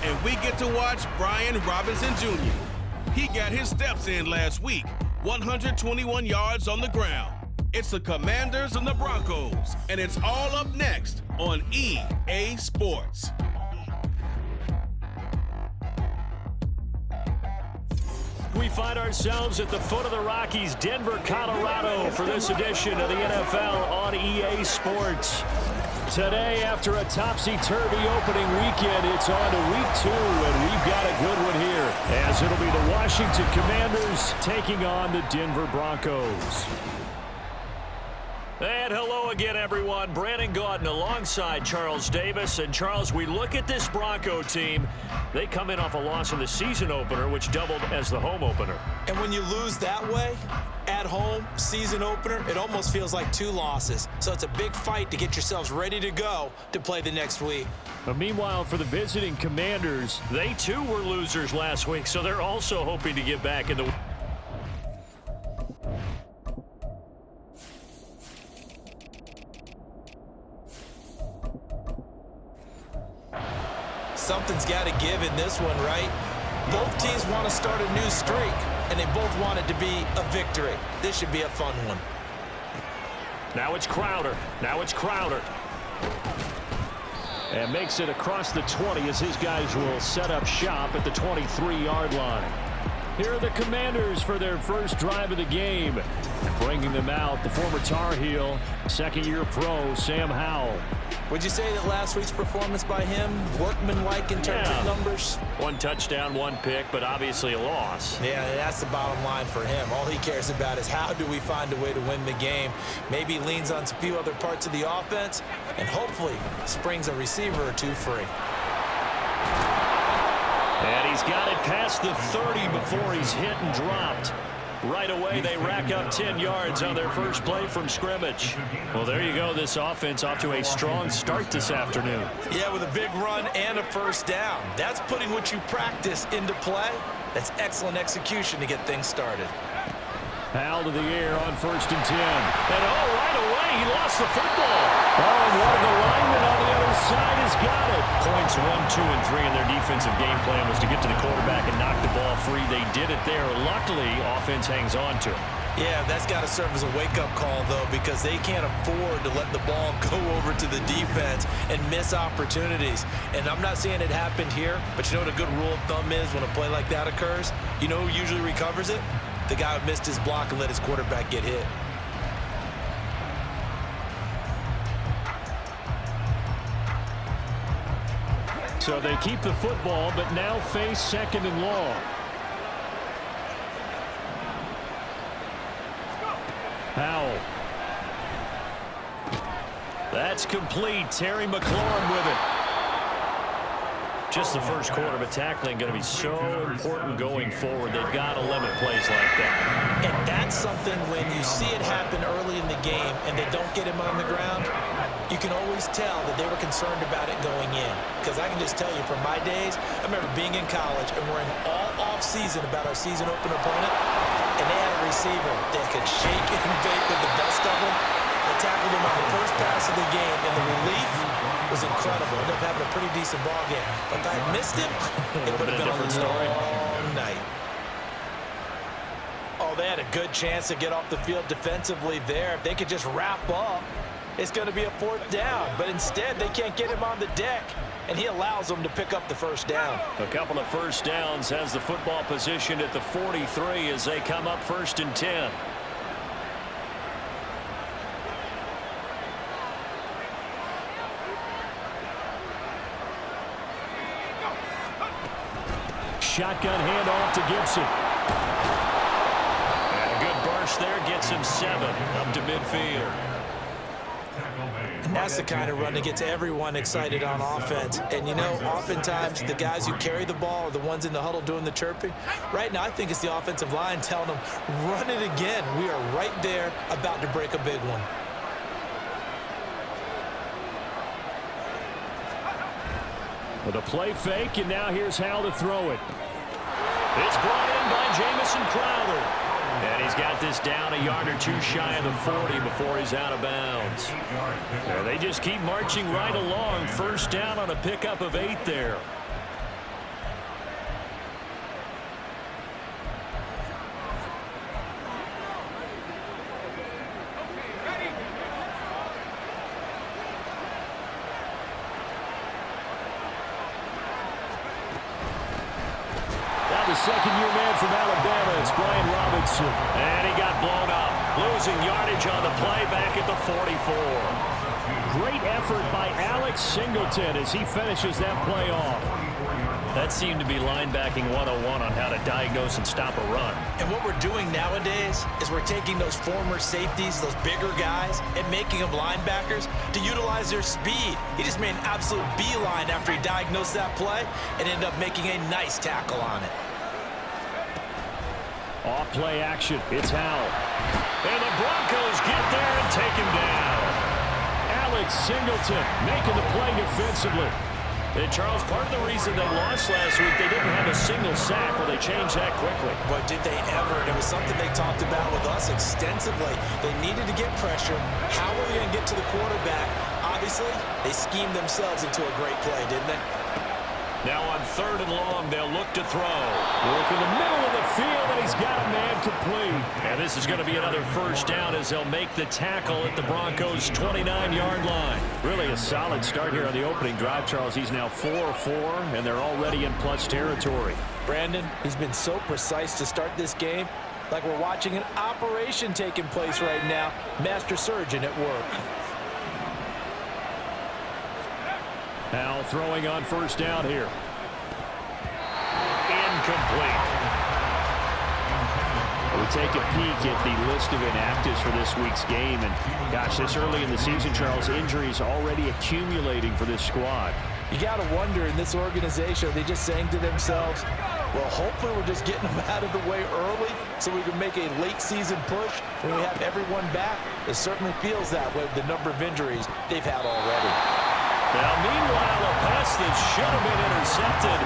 And we get to watch Brian Robinson Jr. He got his steps in last week, 121 yards on the ground. It's the Commanders and the Broncos, and it's all up next on EA Sports. We find ourselves at the foot of the Rockies, Denver, Colorado, for this edition of the NFL on EA Sports. Today, after a topsy-turvy opening weekend, it's on to week 2, and we've got a good one here, as it'll be the Washington Commanders taking on the Denver Broncos. And hello again, everyone. Brandon Gaudin alongside Charles Davis. And Charles, we look at this Bronco team. They come in off a loss in the season opener, which doubled as the home opener. And when you lose that way, at home, season opener, it almost feels like 2 losses. So it's a big fight to get yourselves ready to go to play the next week. But meanwhile, for the visiting Commanders, they too were losers last week, so they're also hoping to get back in the... Something's got to give in this one, right? Both teams want to start a new streak, and they both want it to be a victory. This should be a fun one. Now it's Crowder. And makes it across the 20 as his guys will set up shop at the 23-yard line. Here are the Commanders for their first drive of the game. Bringing them out, the former Tar Heel, second-year pro, Sam Howell. Would you say that last week's performance by him, workmanlike in terms of numbers? 1 touchdown, 1 pick, but obviously a loss. Yeah, that's the bottom line for him. All he cares about is how do we find a way to win the game. Maybe leans on a few other parts of the offense, and hopefully springs a receiver or 2 free. And he's got it past the 30 before he's hit and dropped. Right away, they rack up 10 yards on their first play from scrimmage. Well, there you go. This offense off to a strong start this afternoon. Yeah, with a big run and a first down. That's putting what you practice into play. That's excellent execution to get things started. Howell to the air on 1st and 10. And right away, he lost the football. And one of the linemen on the other side has got it. Points 1, 2, and 3 in their defensive game plan was to get to the quarterback and knock the ball free. They did it there. Luckily, offense hangs on to it. Yeah, that's got to serve as a wake-up call, though, because they can't afford to let the ball go over to the defense and miss opportunities. And I'm not saying it happened here, but you know what a good rule of thumb is when a play like that occurs? You know who usually recovers it? The guy who missed his block and let his quarterback get hit. So they keep the football, but now face 2nd and long. Howell. That's complete. Terry McLaurin with it. Just the first quarter, but tackling going to be so important going forward. They've got to limit plays like that. And that's something when you see it happen early in the game and they don't get him on the ground, you can always tell that they were concerned about it going in. Because I can just tell you from my days, I remember being in college and worrying all off-season about our season opener opponent, and they had a receiver that could shake and bake with the best of them. I tackled him on the first pass of the game, and the relief was incredible. Ended up having a pretty decent ball game. But if I had missed him, it would have been a long night. Oh, they had a good chance to get off the field defensively there. If they could just wrap up, it's going to be a 4th down. But instead, they can't get him on the deck, and he allows them to pick up the first down. A couple of first downs, has the football positioned at the 43 as they come up 1st and 10. Shotgun handoff to Gibson. And a good burst there gets him 7 up to midfield. And that's the kind of run that gets everyone excited on offense. And, you know, oftentimes the guys who carry the ball are the ones in the huddle doing the chirping. Right now, I think it's the offensive line telling them, run it again. We are right there about to break a big one. With a play fake, and now here's Howell to throw it. It's brought in by Jamison Crowder. And he's got this down a yard or 2 shy of the 40 before he's out of bounds. They just keep marching right along. First down on a pickup of 8 there. the second-year man from Alabama. It's Brian Robinson. And he got blown up. Losing yardage on the play back at the 44. Great effort by Alex Singleton as he finishes that play off. That seemed to be linebacking 101 on how to diagnose and stop a run. And what we're doing nowadays is we're taking those former safeties, those bigger guys, and making them linebackers to utilize their speed. He just made an absolute beeline after he diagnosed that play and ended up making a nice tackle on it. Off play action. It's Howell. And the Broncos get there and take him down. Alex Singleton making the play defensively. And Charles, part of the reason they lost last week, they didn't have a single sack. Well, they changed that quickly. But did they ever? And it was something they talked about with us extensively. They needed to get pressure. How were they going to get to the quarterback? Obviously, they schemed themselves into a great play, didn't they? Now on 3rd and long, they'll look to throw. Work in the middle of the field, and he's got a man complete. And this is going to be another first down as they'll make the tackle at the Broncos' 29-yard line. Really a solid start here on the opening drive, Charles. He's now 4-4, and they're already in plus territory. Brandon, he's been so precise to start this game, like we're watching an operation taking place right now. Master surgeon at work. Now throwing on first down here. Incomplete. We take a peek at the list of inactives for this week's game. And, gosh, this early in the season, Charles, injuries already accumulating for this squad. You got to wonder in this organization, are they just saying to themselves, well, hopefully we're just getting them out of the way early so we can make a late season push when we have everyone back. It certainly feels that way with the number of injuries they've had already. Now, meanwhile, a pass that should have been intercepted,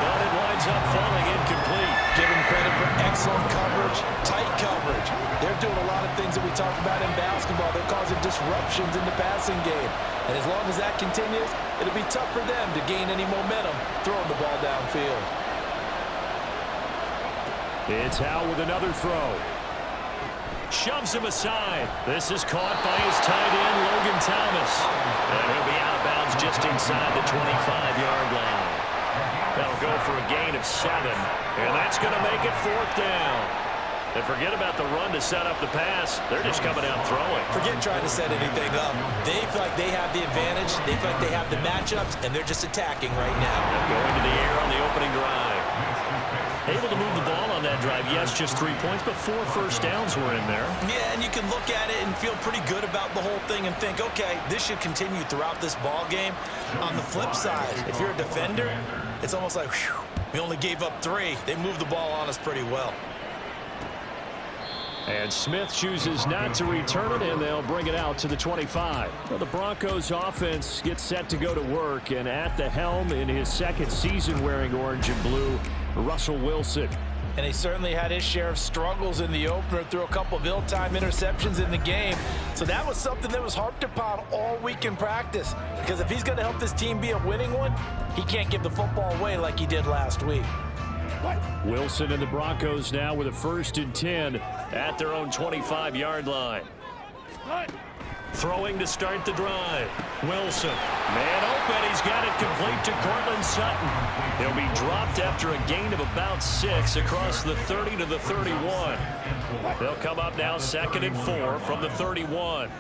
but it winds up falling incomplete. Give them credit for excellent coverage, tight coverage. They're doing a lot of things that we talked about in basketball. They're causing disruptions in the passing game. And as long as that continues, it'll be tough for them to gain any momentum throwing the ball downfield. It's Howell with another throw. Shoves him aside. This is caught by his tight end, Logan Thomas. And he'll be out of bounds just inside the 25-yard line. That'll go for a gain of 7. And that's going to make it 4th down. And forget about the run to set up the pass. They're just coming out throwing. Forget trying to set anything up. They feel like they have the advantage. They feel like they have the matchups, and they're just attacking right now. Going to the air on the opening drive. Able to move the ball on that drive. Yes, just 3 points, but 4 first downs were in there. Yeah, and you can look at it and feel pretty good about the whole thing and think, okay, this should continue throughout this ball game. On the flip side, if you're a defender, it's almost like, whew, we only gave up 3. They moved the ball on us pretty well. And Smith chooses not to return it, and they'll bring it out to the 25. Well, the Broncos offense gets set to go to work, and at the helm in his 2nd season wearing orange and blue, Russell Wilson. And he certainly had his share of struggles in the opener, threw a couple of ill-timed interceptions in the game. So that was something that was harped upon all week in practice. Because if he's going to help this team be a winning one, he can't give the football away like he did last week. Wilson and the Broncos now with a 1st and 10 at their own 25-yard line. Throwing to start the drive. Wilson. Man open. He's got it complete to Cortland Sutton. He'll be dropped after a gain of about 6 across the 30 to the 31. They'll come up now 2nd and 4 from the 31.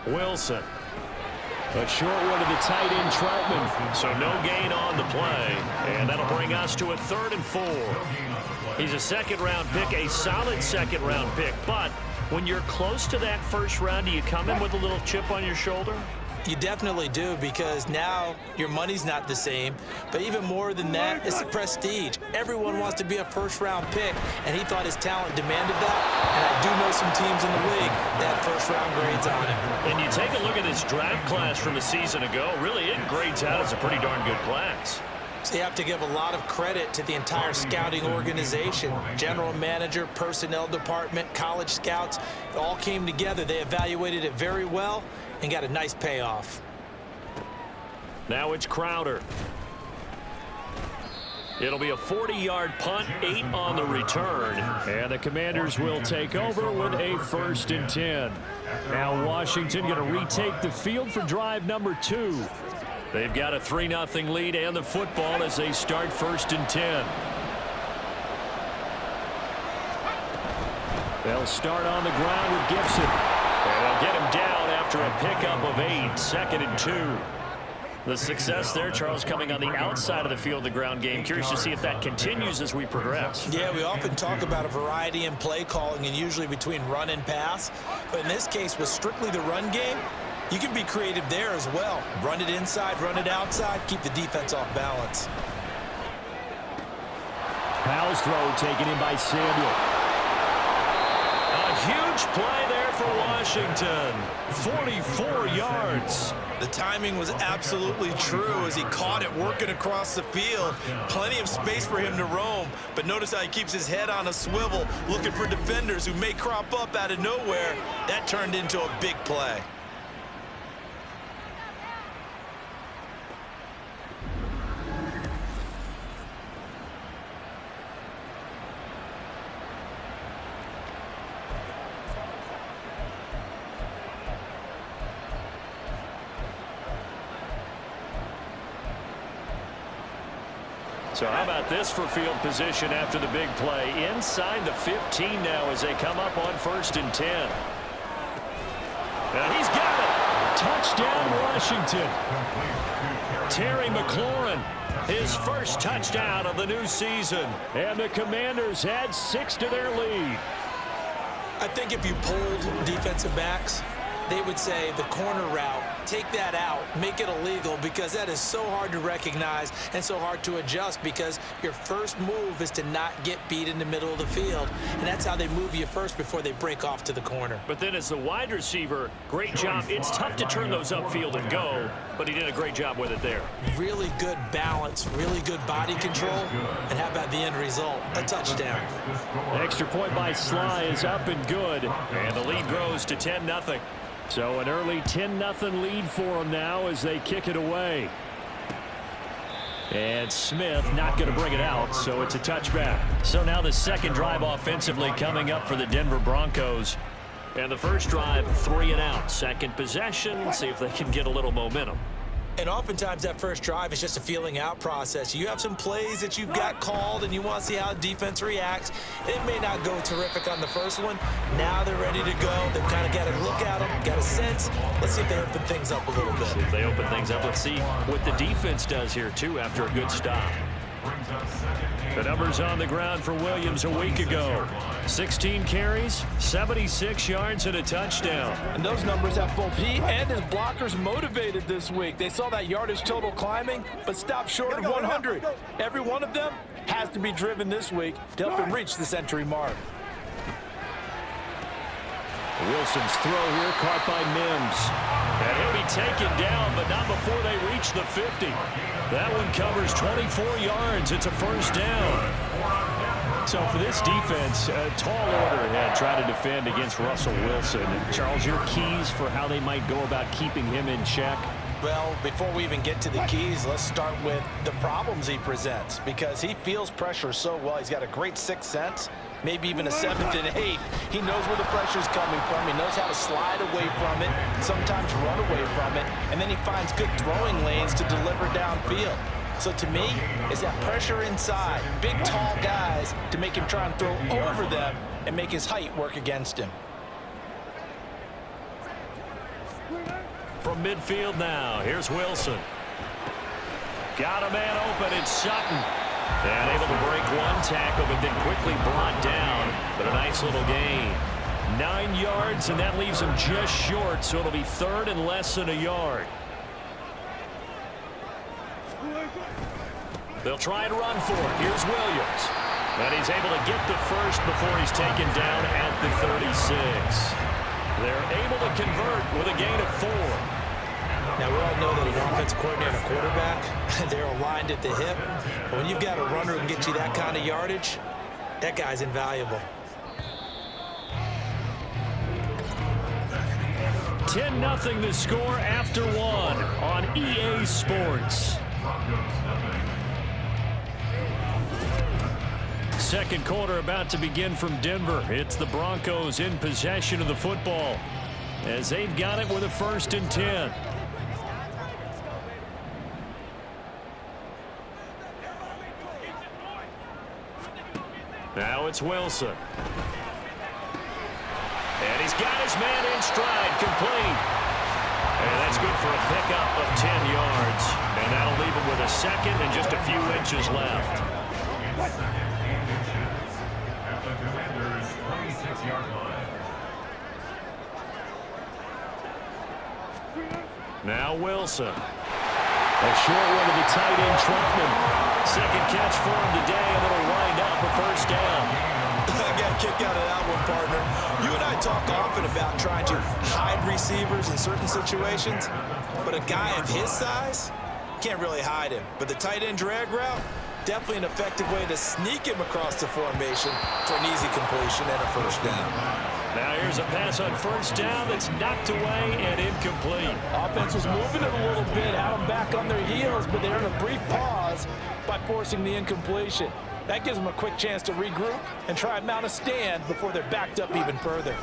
Wilson. A short one to the tight end, Troutman. So no gain on the play. And that'll bring us to a 3rd and 4. He's a 2nd-round pick, a solid 2nd-round pick. But when you're close to that 1st round, do you come in with a little chip on your shoulder? You definitely do, because now your money's not the same. But even more than that, it's the prestige. Everyone wants to be a 1st-round pick, and he thought his talent demanded that. And I do know some teams in the league that 1st-round grades on him. And you take a look at this draft class from a season ago, really it grades out as a pretty darn good class. So you have to give a lot of credit to the entire scouting organization. General manager, personnel department, college scouts, it all came together. They evaluated it very well and got a nice payoff. Now it's Crowder. It'll be a 40-yard punt, 8 on the return. And the Commanders will take over with a 1st and 10. Now Washington going to retake the field for drive number 2. They've got a 3-0 lead and the football as they start 1st and 10. They'll start on the ground with Gibson. And they'll get him down after a pickup of 8, 2nd and 2. The success there, Charles, coming on the outside of the field, the ground game. Curious to see if that continues as we progress. Yeah, we often talk about a variety in play calling and usually between run and pass. But in this case, with strictly the run game, you can be creative there as well. Run it inside, run it outside, keep the defense off balance. Powell's throw taken in by Samuel. A huge play there for Washington. 44 yards. The timing was absolutely true as he caught it working across the field. Plenty of space for him to roam, but notice how he keeps his head on a swivel looking for defenders who may crop up out of nowhere. That turned into a big play. So how about this for field position after the big play? Inside the 15 now as they come up on 1st and 10. And he's got it. Touchdown, Washington. Terry McLaurin, his first touchdown of the new season. And the Commanders had 6 to their lead. I think if you polled defensive backs, they would say the corner route, take that out, make it illegal, because that is so hard to recognize and so hard to adjust because your first move is to not get beat in the middle of the field. And that's how they move you first before they break off to the corner. But then as the wide receiver, great job. It's tough to turn those upfield and go, but he did a great job with it there. Really good balance, really good body control. And how about the end result? A touchdown. Extra point by Sly is up and good. And the lead grows to 10-0. So an early 10-0 lead for them now as they kick it away. And Smith not going to bring it out, so it's a touchback. So now the second drive offensively coming up for the Denver Broncos. And the first drive, 3 and out. Second possession, see if they can get a little momentum. And oftentimes that first drive is just a feeling out process. You have some plays that you've got called and you want to see how defense reacts. It may not go terrific on the first one. Now they're ready to go. They've kind of got a look at them, got a sense. Let's see if they open things up a little bit. See if they open things up. Let's see what the defense does here, too, after a good stop. The numbers on the ground for Williams a week ago. 16 carries, 76 yards, and a touchdown. And those numbers have both he and his blockers motivated this week. They saw that yardage total climbing, but stopped short of 100. Every one of them has to be driven this week to help him reach the century mark. Wilson's throw here caught by Mims. And he'll be taken down, but not before they reach the 50. That one covers 24 yards. It's a first down. So for this defense, a tall order ahead, try to defend against Russell Wilson. Charles, your keys for how they might go about keeping him in check? Well, before we even get to the keys, let's start with the problems he presents, because he feels pressure so well. He's got a great sixth sense, maybe even a 7th and 8th. He knows where the pressure's coming from. He knows how to slide away from it, sometimes run away from it, and then he finds good throwing lanes to deliver downfield. So to me, it's that pressure inside, big, tall guys to make him try and throw over them and make his height work against him. From midfield now, here's Wilson. Got a man open, it's Sutton. And able to break one tackle, but then quickly brought down. But a nice little gain. 9 yards, and that leaves him just short, so it'll be 3rd and less than a yard. They'll try and run for it. Here's Williams. And he's able to get the first before he's taken down at the 36. They're able to convert with a gain of 4. Now, we all know that an offensive coordinator and a quarterback, they're aligned at the hip. But when you've got a runner who can get you that kind of yardage, that guy's invaluable. 10-0 the score after 1 on EA Sports. Second quarter about to begin from Denver. It's the Broncos in possession of the football as they've got it with a 1st and 10. Now it's Wilson. And he's got his man in stride, complete. And that's good for a pickup of 10 yards. And that'll leave him with a second and just a few inches left. At the Commanders' 26-yard line. Now Wilson. A short one to the tight end, Trotman. Second catch for him today, and it'll wind up a first down. I got a kick out of that one, partner. You and I talk often about trying to hide receivers in certain situations, but a guy of his size can't really hide him. But the tight end drag route, definitely an effective way to sneak him across the formation for an easy completion and a first down. Now here's a pass on first down that's knocked away and incomplete. Offense was moving it a little bit, had them back on their heels, but they're in a brief pause by forcing the incompletion. That gives them a quick chance to regroup and try and mount a stand before they're backed up even further.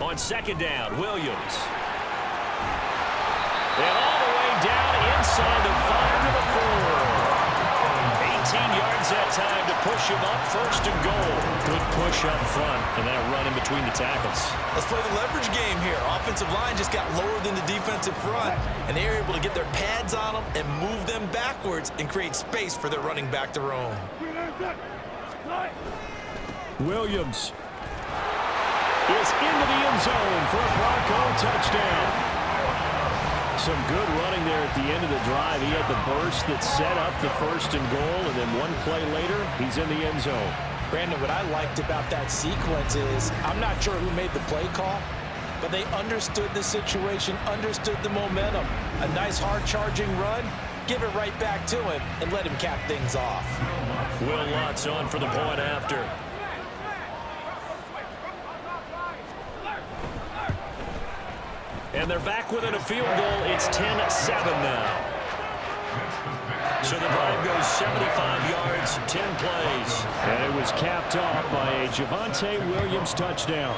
On second down, Williams. And all the way down inside the 5 to the 4. 18 yards that time to push him up, first and goal. Good push up front, and that run in between the tackles. Let's play the leverage game here. Offensive line just got lower than the defensive front, and they were able to get their pads on them and move them backwards and create space for their running back to roam. Williams is into the end zone for a Bronco touchdown. Some good running there at the end of the drive. He had the burst that set up the first and goal, and then one play later, he's in the end zone. Brandon, what I liked about that sequence is I'm not sure who made the play call, but they understood the situation, understood the momentum. A nice hard-charging run, give it right back to him, and let him cap things off. Will Lutz on for the point after. And they're back within a field goal. It's 10-7 now. So the drive goes 75 yards, 10 plays. And it was capped off by a Javonte Williams touchdown.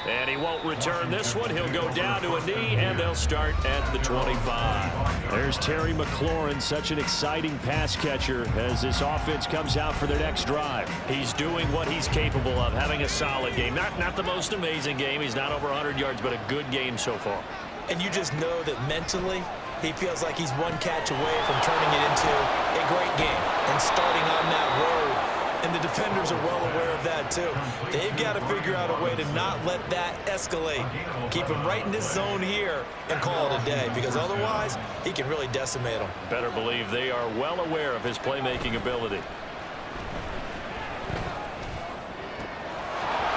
And he won't return this one. He'll go down to a knee, and they'll start at the 25. There's Terry McLaurin, such an exciting pass catcher as this offense comes out for their next drive. He's doing what he's capable of, having a solid game. Not the most amazing game. He's not over 100 yards, but a good game so far. And you just know that mentally, he feels like he's one catch away from turning it into a great game and starting on that road. And the defenders are well aware of that, too. They've got to figure out a way to not let that escalate. Keep him right in this zone here and call it a day, because otherwise, he can really decimate them. Better believe they are well aware of his playmaking ability.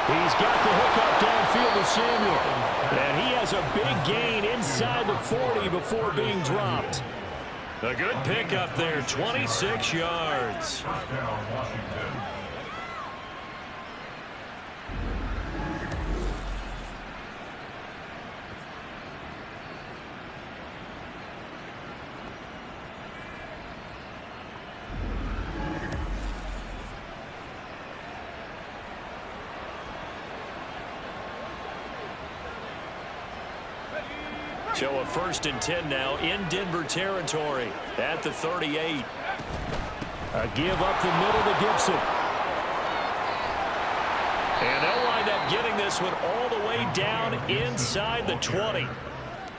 He's got the hook up downfield to Samuel. And he has a big gain inside the 40 before being dropped. A good pickup there, 26 yards. Touchdown, Washington. So a 1st and 10 now in Denver territory at the 38. A give up the middle to Gibson. And they'll wind up getting this one all the way down inside the 20.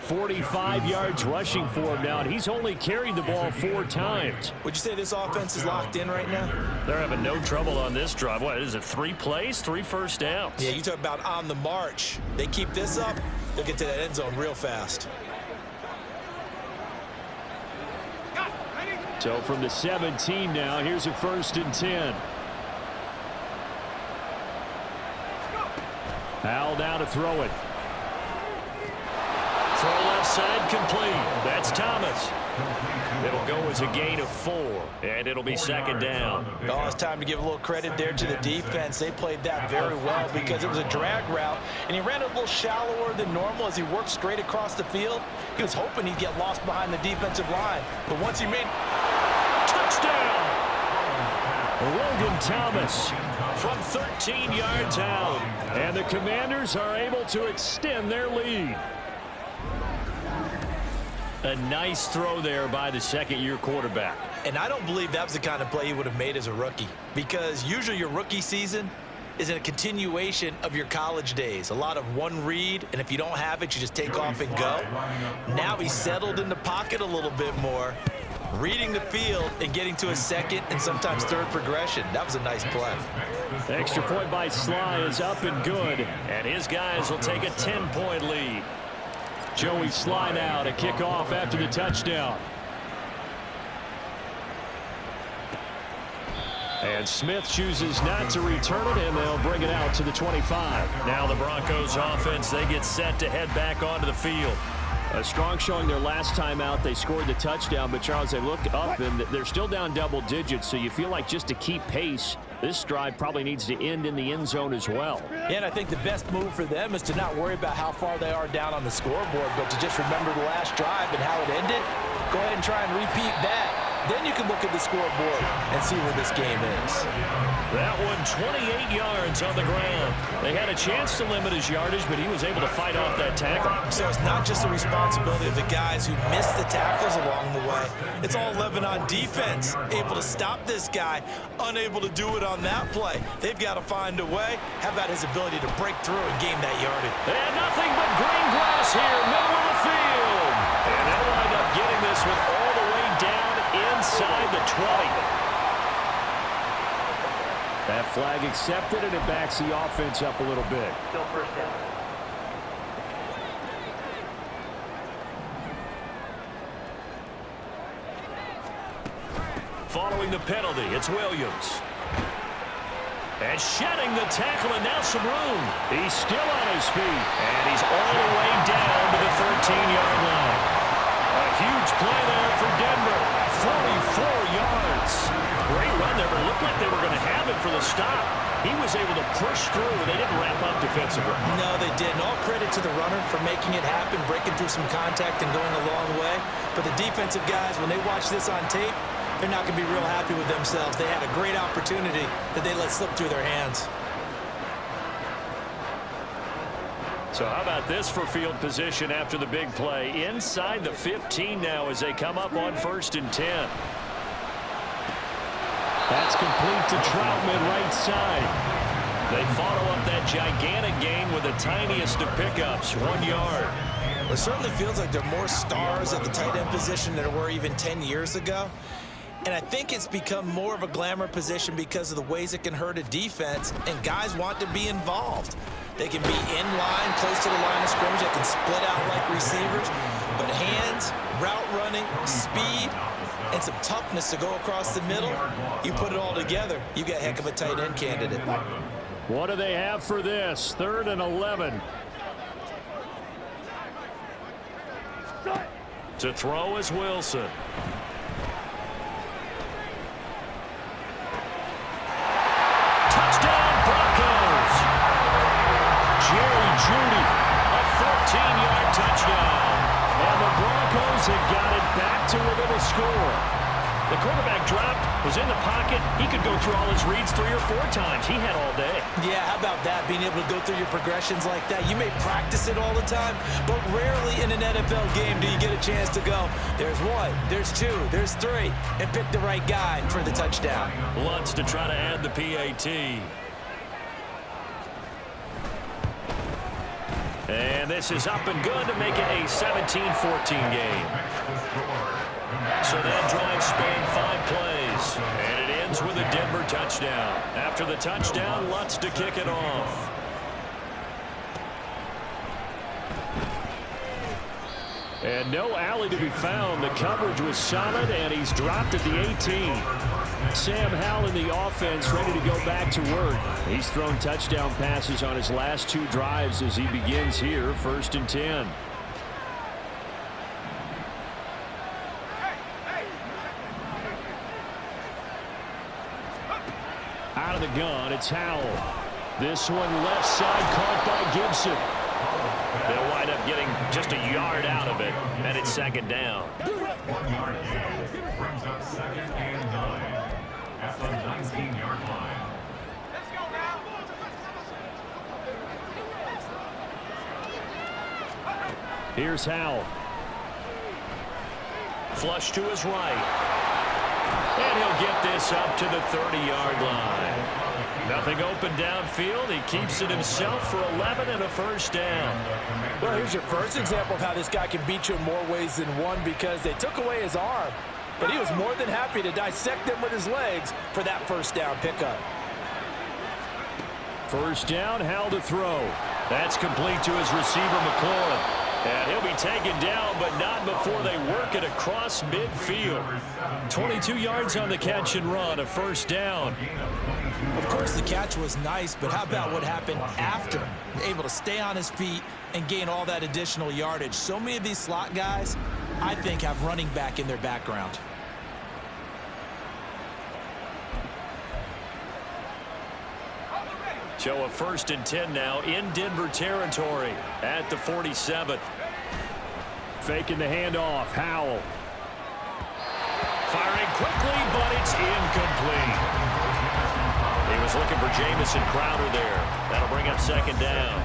45 yards rushing for him now, and he's only carried the ball 4 times. Would you say this offense is locked in right now? They're having no trouble on this drive. What is it, 3 plays, 3 first downs? Yeah, you talk about on the march. They keep this up, they'll get to that end zone real fast. So from the 17 now, here's a 1st and 10. Al down to throw it. Throw left side complete. That's Thomas. It'll go as a gain of 4, and it'll be 2nd down. Oh, it's time to give a little credit there to the defense. They played that very well because it was a drag route, and he ran a little shallower than normal as he worked straight across the field. He was hoping he'd get lost behind the defensive line, but once he made touchdown, Logan Thomas from 13 yards out, and the Commanders are able to extend their lead. A nice throw there by the second-year quarterback. And I don't believe that was the kind of play he would have made as a rookie, because usually your rookie season is a continuation of your college days. A lot of one read, and if you don't have it, you just take off and go. Now he's settled in the pocket a little bit more, reading the field and getting to a second and sometimes third progression. That was a nice play. The extra point by Sly is up and good, and his guys will take a 10-point lead. Joey Sly now to kick off after the touchdown. And Smith chooses not to return it, and they'll bring it out to the 25. Now the Broncos offense, they get set to head back onto the field. A strong showing their last time out. They scored the touchdown, but Charles, they look up and they're still down double digits, so you feel like just to keep pace, this drive probably needs to end in the end zone as well. And I think the best move for them is to not worry about how far they are down on the scoreboard, but to just remember the last drive and how it ended. Go ahead and try and repeat that. Then you can look at the scoreboard and see where this game is. That one 28 yards on the ground. They had a chance to limit his yardage, but he was able to fight off that tackle. So it's not just the responsibility of the guys who missed the tackles along the way. It's all 11 on defense, able to stop this guy, unable to do it on that play. They've got to find a way. How about his ability to break through and gain that yardage? And nothing but green grass here, middle of the field. And they'll wind up getting this one all the way down inside the 20. That flag accepted, and it backs the offense up a little bit. Still first down. Following the penalty, it's Williams. And shedding the tackle, and now some room. He's still on his feet. And he's all the way down to the 13-yard line. A huge play there for Denver. 44 yards. Great run there, but it looked like they were going to have it for the stop. He was able to push through. They didn't wrap up defensively. No, they didn't. All credit to the runner for making it happen, breaking through some contact and going a long way. But the defensive guys, when they watch this on tape, they're not going to be real happy with themselves. They had a great opportunity that they let slip through their hands. So how about this for field position after the big play? Inside the 15 now as they come up on 1st and 10. That's complete to Troutman right side. They follow up that gigantic gain with the tiniest of pickups, 1 yard. It certainly feels like there are more stars at the tight end position than there were even 10 years ago. And I think it's become more of a glamour position because of the ways it can hurt a defense, and guys want to be involved. They can be in line, close to the line of scrimmage. They can split out like receivers. But hands, route running, speed, and some toughness to go across the middle, you put it all together, you got a heck of a tight end candidate. What do they have for this? 3rd and 11. To throw is Wilson. Touchdown, Broncos! Jerry Jeudy, A 14-yard touchdown. and the Broncos have got it back to within a score. The quarterback dropped, was in the pocket. He could go through all his reads 3 or 4 times. He had all day. Yeah, how about that, being able to go through your progressions like that? You may practice it all the time, but rarely in an NFL game do you get a chance to go, there's 1, there's 2, there's 3, and pick the right guy for the touchdown. Lutz to try to add the PAT. And this is up and good to make it a 17-14 game. So that drive spanned 5 plays, and it ends with a Denver touchdown. After the touchdown, Lutz to kick it off. And no alley to be found. The coverage was solid, and he's dropped at the 18. Sam Howell in the offense ready to go back to work. He's thrown touchdown passes on his last 2 drives as he begins here, 1st and 10. Out of the gun, it's Howell. This one left side caught by Gibson. They'll wind up getting just a yard out of it, and it's 2nd down. 1 yard gain brings up 2nd and 9 at the 19-yard line. Here's Howell. Flush to his right. And he'll get this up to the 30-yard line. Nothing open downfield. He keeps it himself for 11 and a first down. Well, here's your first example of how this guy can beat you in more ways than one, because they took away his arm, but he was more than happy to dissect them with his legs for that first down pickup. First down, Howell to throw. That's complete to his receiver, McLaurin. And he'll be taken down, but not before they work it across midfield. 22 yards on the catch and run, a first down. Of course, the catch was nice, but how about what happened after? Able to stay on his feet and gain all that additional yardage. So many of these slot guys, I think, have running back in their background. So a 1st and 10 now in Denver territory at the 47. Faking the handoff, Howell. Firing quickly, but it's incomplete. He was looking for Jamison Crowder there. That'll bring up 2nd down.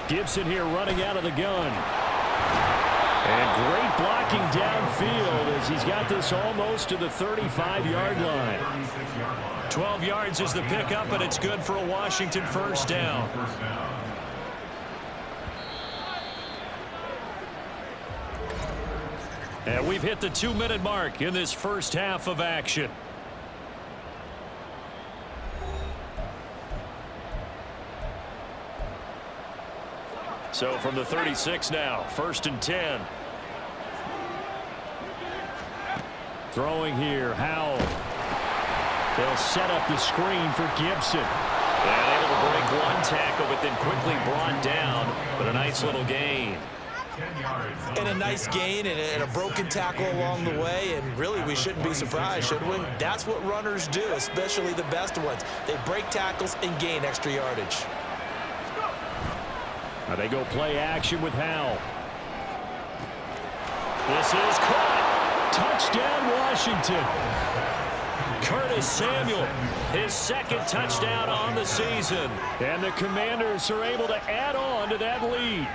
Gibson here running out of the gun. And great blocking downfield as he's got this almost to the 35-yard line. 12 yards is the pickup, and it's good for a Washington first down. And we've hit the 2-minute mark in this first half of action. So from the 36 now, 1st and 10. Throwing here, Howell. They'll set up the screen for Gibson. And able to break one tackle, but then quickly brought down. But a nice little gain. And a nice gain and a broken tackle along the way, and really we shouldn't be surprised, should we? That's what runners do, especially the best ones. They break tackles and gain extra yardage. Now they go play action with Howell. This is caught. Touchdown, Washington. Curtis Samuel, his 2nd touchdown on the season. And the Commanders are able to add on to that lead.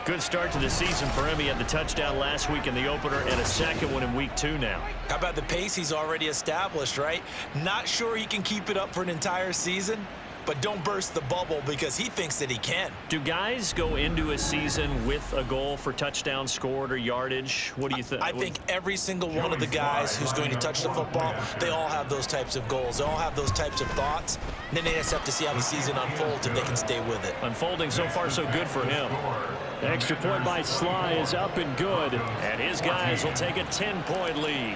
Good start to the season for him. He had the touchdown last week in the opener and a 2nd one in week 2 now. How about the pace he's already established, right? Not sure he can keep it up for an entire season, but don't burst the bubble because he thinks that he can. Do guys go into a season with a goal for touchdowns scored or yardage? What do you think? I think every single one of the guys who's going to touch the football, they all have those types of goals. They all have those types of thoughts. And then they just have to see how the season unfolds if they can stay with it. Unfolding so far so good for him. The extra point by Sly is up and good. And his guys will take a 10-point lead.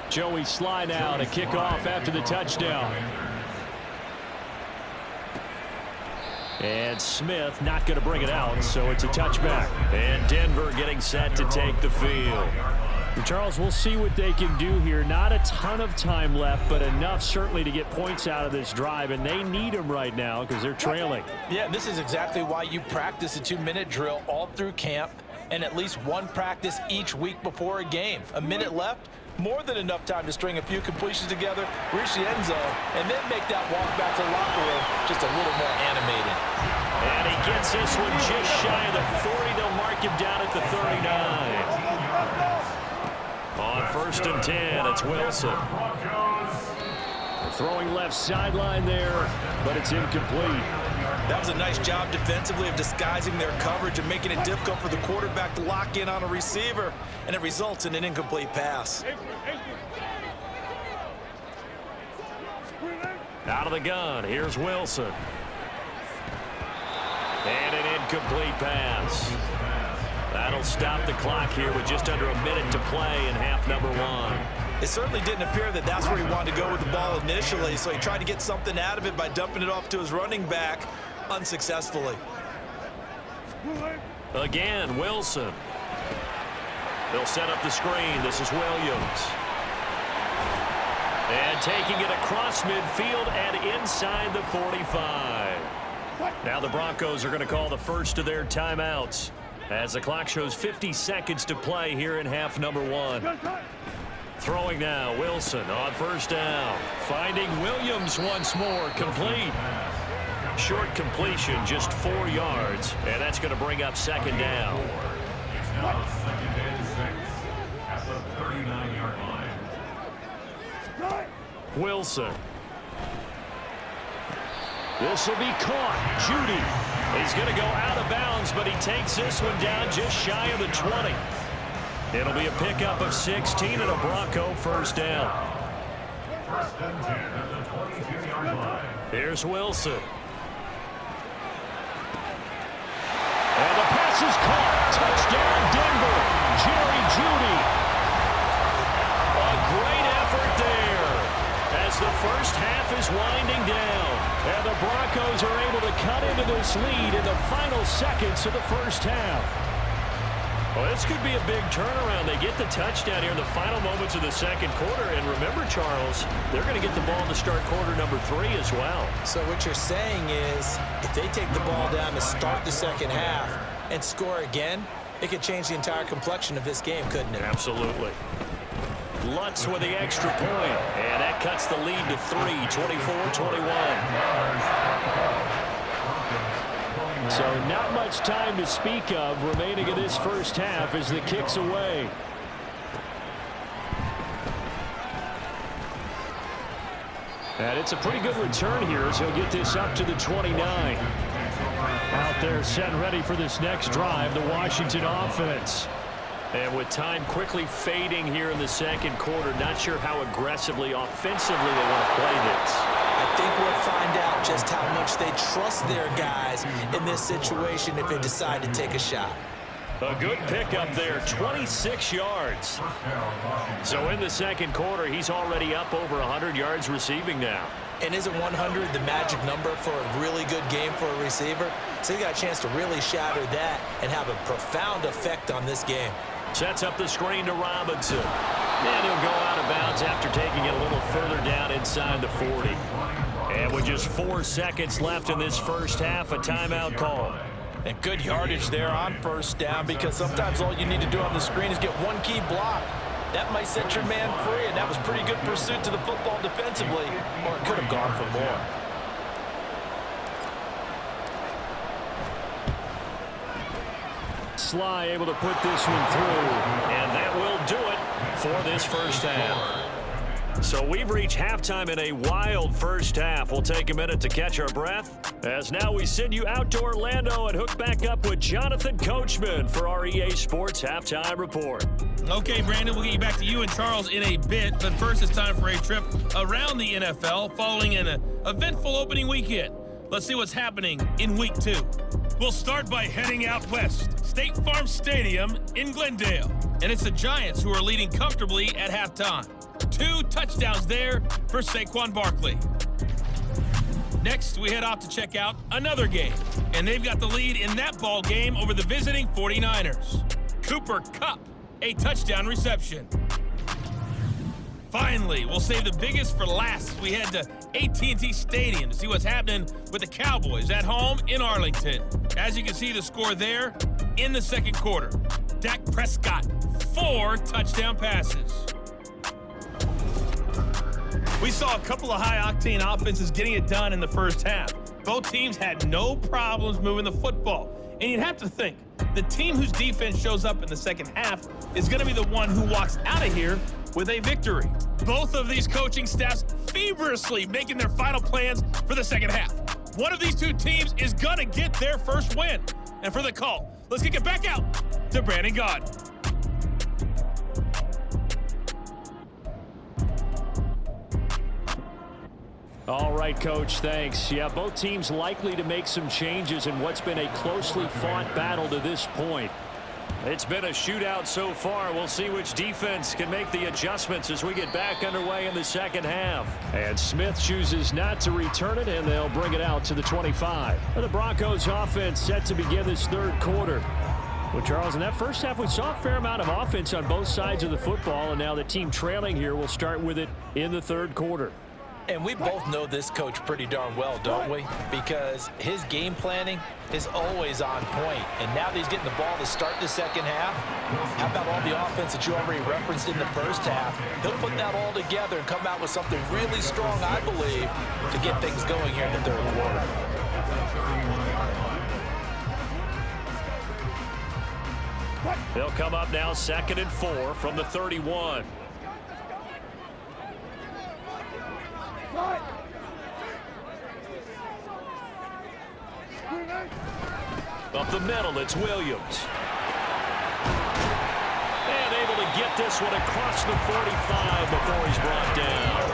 Joey Sly now to kick off after the touchdown. And Smith not going to bring it out, so it's a touchback. And Denver getting set to take the field. Charles, we'll see what they can do here. Not a ton of time left, but enough certainly to get points out of this drive, and they need them right now because they're trailing. Yeah, this is exactly why you practice a 2-minute drill all through camp and at least one practice each week before a game. A minute left, more than enough time to string a few completions together, reach the end zone, and then make that walk back to the locker room just a little more animated. And he gets this one just shy of the 40. They'll mark him down at the 39. On 1st and 10, it's Wilson. Throwing left sideline there, but it's incomplete. That was a nice job defensively of disguising their coverage and making it difficult for the quarterback to lock in on a receiver, and it results in an incomplete pass. Out of the gun, here's Wilson. And an incomplete pass. That'll stop the clock here with just under a minute to play in half number 1. It certainly didn't appear that that's where he wanted to go with the ball initially, so he tried to get something out of it by dumping it off to his running back unsuccessfully. Again, Wilson. They'll set up the screen. This is Williams. And taking it across midfield and inside the 45. Now the Broncos are going to call the first of their timeouts as the clock shows 50 seconds to play here in half number 1. Throwing now, Wilson on first down. Finding Williams once more, complete. Short completion, just 4 yards, and that's going to bring up second down. It's now 2nd and 6 at the 39-yard line. Wilson. This will be caught. Judy. He's going to go out of bounds, but he takes this one down just shy of the 20. It'll be a pickup of 16 and a Bronco first down. 1st and 10 at the 22-yard line. Here's Wilson. And the pass is caught. Touchdown, Denver. Jerry Judy. A great effort there as the first half is winding down. And the Broncos are able to cut into this lead in the final seconds of the first half. Well, this could be a big turnaround. They get the touchdown here in the final moments of the second quarter. And remember, Charles, they're going to get the ball to start quarter number 3 as well. So what you're saying is if they take the ball down to start the second half and score again, it could change the entire complexion of this game, couldn't it? Absolutely. Lutz with the extra point. And that cuts the lead to 3, 24-21. So not much time to speak of remaining in this first half as the kick's away. And it's a pretty good return here as he'll get this up to the 29. Out there set and ready for this next drive, the Washington offense. And with time quickly fading here in the second quarter, not sure how aggressively, offensively they want to play this. I think we'll find out just how much they trust their guys in this situation if they decide to take a shot. A good pickup there, 26 yards. So in the second quarter, he's already up over 100 yards receiving now. And isn't 100 the magic number for a really good game for a receiver? So he got a chance to really shatter that and have a profound effect on this game. Sets up the screen to Robinson. And he'll go out of bounds after taking it a little further down inside the 40. And with just 4 seconds left in this first half, a timeout call. And good yardage there on first down, because sometimes all you need to do on the screen is get one key block. That might set your man free, and that was pretty good pursuit to the football defensively, or it could have gone for more. Sly able to put this one through, and that will do it for this first half. So we've reached halftime in a wild first half. We'll take a minute to catch our breath, as now we send you out to Orlando and hook back up with Jonathan Coachman for our EA Sports Halftime Report. Okay, Brandon, we'll get you back to you and Charles in a bit, but first it's time for a trip around the NFL following an eventful opening weekend. Let's see what's happening in Week 2. We'll start by heading out west, State Farm Stadium in Glendale. And it's the Giants who are leading comfortably at halftime. 2 touchdowns there for Saquon Barkley. Next, we head off to check out another game. And they've got the lead in that ball game over the visiting 49ers. Cooper Kupp, a touchdown reception. Finally, we'll save the biggest for last as we head to AT&T Stadium to see what's happening with the Cowboys at home in Arlington. As you can see the score there in the second quarter. Dak Prescott, 4 touchdown passes. We saw a couple of high-octane offenses getting it done in the first half. Both teams had no problems moving the football. And you'd have to think, the team whose defense shows up in the second half is going to be the one who walks out of here with a victory. Both of these coaching staffs feverishly making their final plans for the second half. One of these 2 teams is going to get their first win. And for the call, let's kick it back out to Brandon Gaudin. All right, Coach, thanks. Yeah, both teams likely to make some changes in what's been a closely fought battle to this point. It's been a shootout so far. We'll see which defense can make the adjustments as we get back underway in the second half. And Smith chooses not to return it, and they'll bring it out to the 25. The Broncos offense set to begin this third quarter. Well, Charles, in that first half, we saw a fair amount of offense on both sides of the football, and now the team trailing here will start with it in the third quarter. And we both know this coach pretty darn well, don't we? Because his game planning is always on point. And now that he's getting the ball to start the second half, how about all the offense that you already referenced in the first half? He'll put that all together and come out with something really strong, I believe, to get things going here in the third quarter. They'll come up now 2nd and 4 from the 31. Up the middle, it's Williams. And able to get this one across the 45 before he's brought down.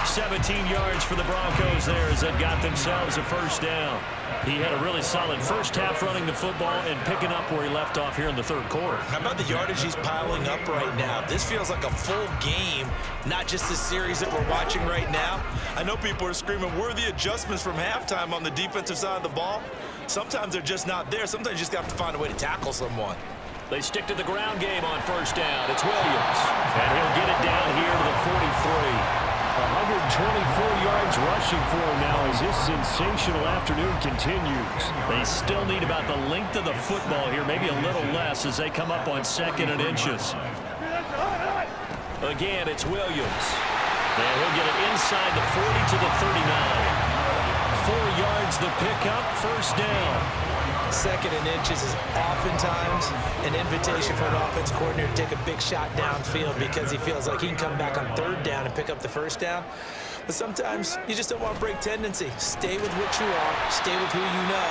17 yards for the Broncos there as they got themselves a first down. He had a really solid first half running the football and picking up where he left off here in the third quarter. How about the yardage he's piling up right now? This feels like a full game, not just the series that we're watching right now. I know people are screaming, where are the adjustments from halftime on the defensive side of the ball? Sometimes they're just not there. Sometimes you just have to find a way to tackle someone. They stick to the ground game on first down. It's Williams. And he'll get it down here to the 43. 124 yards rushing for him now as his sensational afternoon continues. They still need about the length of the football here, maybe a little less as they come up on 2nd and inches. Again, it's Williams. And he'll get it inside the 40 to the 39. 4 yards the pickup, first down. 2nd and inches is oftentimes an invitation for an offense coordinator to take a big shot downfield because he feels like he can come back on 3rd down and pick up the first down. But sometimes you just don't want to break tendency. Stay with what you are, stay with who you know,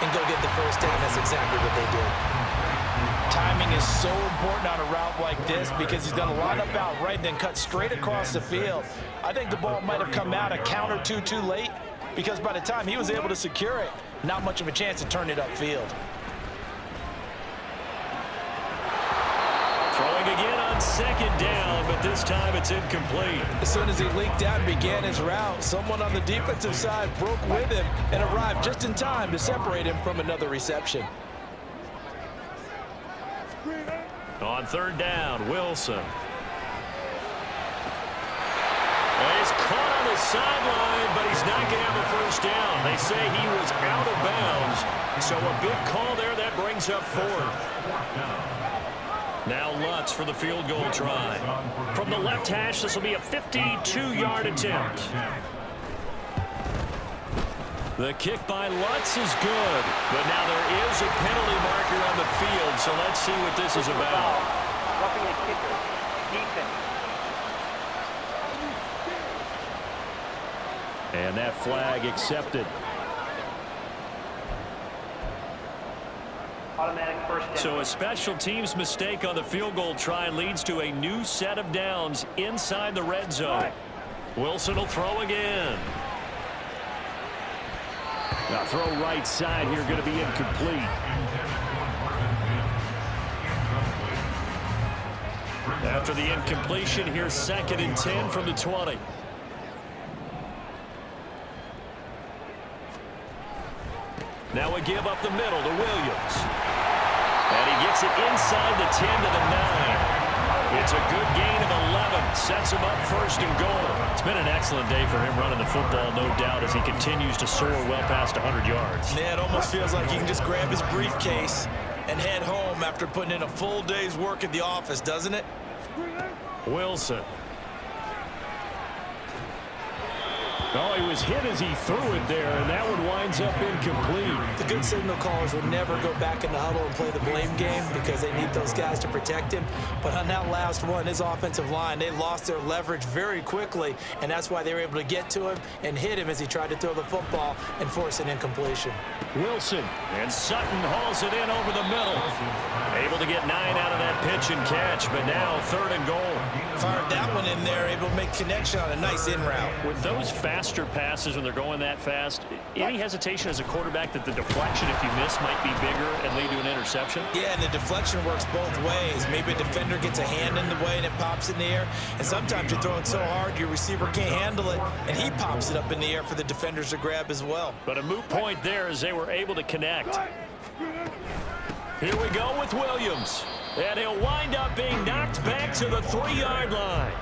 and go get the first down. That's exactly what they did. Timing is so important on a route like this because he's going to line up out right and then cut straight across the field. I think the ball might have come out a count or two too late because by the time he was able to secure it, not much of a chance to turn it upfield. Throwing again on 2nd down, but this time it's incomplete. As soon as he leaked out and began his route, someone on the defensive side broke with him and arrived just in time to separate him from another reception. On 3rd down, Wilson. Well, he's caught on the sideline, but he's not going to have a first down. They say he was out of bounds, so a big call there. That brings up 4th. Now Lutz for the field goal try. From the left hash, this will be a 52-yard attempt. The kick by Lutz is good, but now there is a penalty marker on the field, so let's see what this is about. Roughing a kicker, defense. And that flag accepted. Automatic first down. So a special teams mistake on the field goal try leads to a new set of downs inside the red zone. Wilson will throw again. Now throw right side here, going to be incomplete. After the incompletion, here's 2nd and 10 from the 20. Now a give up the middle to Williams. And he gets it inside the 10 to the 9. It's a good gain of 11. Sets him up 1st and goal. It's been an excellent day for him running the football, no doubt, as he continues to soar well past 100 yards. Yeah, it almost feels like he can just grab his briefcase and head home after putting in a full day's work at the office, doesn't it? Wilson. Oh, he was hit as he threw it there, and that one winds up incomplete. The good signal callers would never go back in the huddle and play the blame game because they need those guys to protect him. But on that last one, his offensive line, they lost their leverage very quickly, and that's why they were able to get to him and hit him as he tried to throw the football and force an incompletion. Wilson, and Sutton hauls it in over the middle. Able to get 9 out of that pitch and catch, but now 3rd and goal. Fired that one in there, able to make connection on a nice in route. With those faster passes when they're going that fast, any hesitation as a quarterback that the deflection, if you miss, might be bigger and lead to an interception? Yeah, and the deflection works both ways. Maybe a defender gets a hand in the way and it pops in the air, and sometimes you throw it so hard your receiver can't handle it, and he pops it up in the air for the defenders to grab as well. But a moot point there as they were able to connect. Here we go with Williams. And he'll wind up being knocked back to the 3-yard line.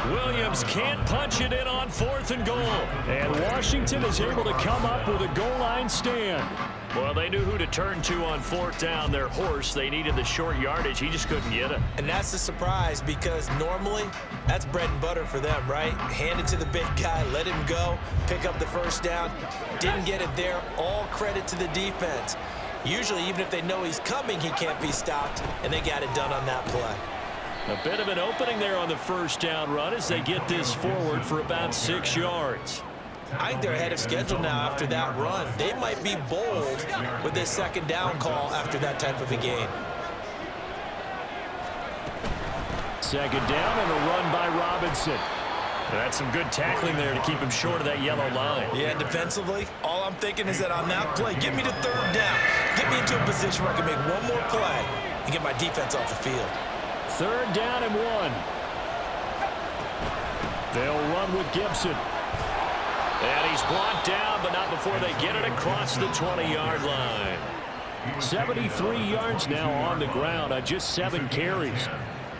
Williams can't punch it in on 4th and goal. And Washington is able to come up with a goal line stand. Well, they knew who to turn to on 4th down. Their horse, they needed the short yardage. He just couldn't get it. And that's the surprise, because normally that's bread and butter for them, right? Hand it to the big guy, let him go, pick up the first down. Didn't get it there. All credit to the defense. Usually, even if they know he's coming, he can't be stopped, and they got it done on that play. A bit of an opening there on the first down run as they get this forward for about 6 yards. I think they're ahead of schedule now after that run. They might be bold with this second down call after that type of a game. Second down and a run by Robinson. That's some good tackling there to keep him short of that yellow line. Yeah, defensively, all I'm thinking is that on that play, get me to 3rd down. Get me into a position where I can make one more play and get my defense off the field. 3rd down and 1. They'll run with Gibson. And he's blocked down, but not before they get it across the 20-yard line. 73 yards now on the ground on just 7 carries.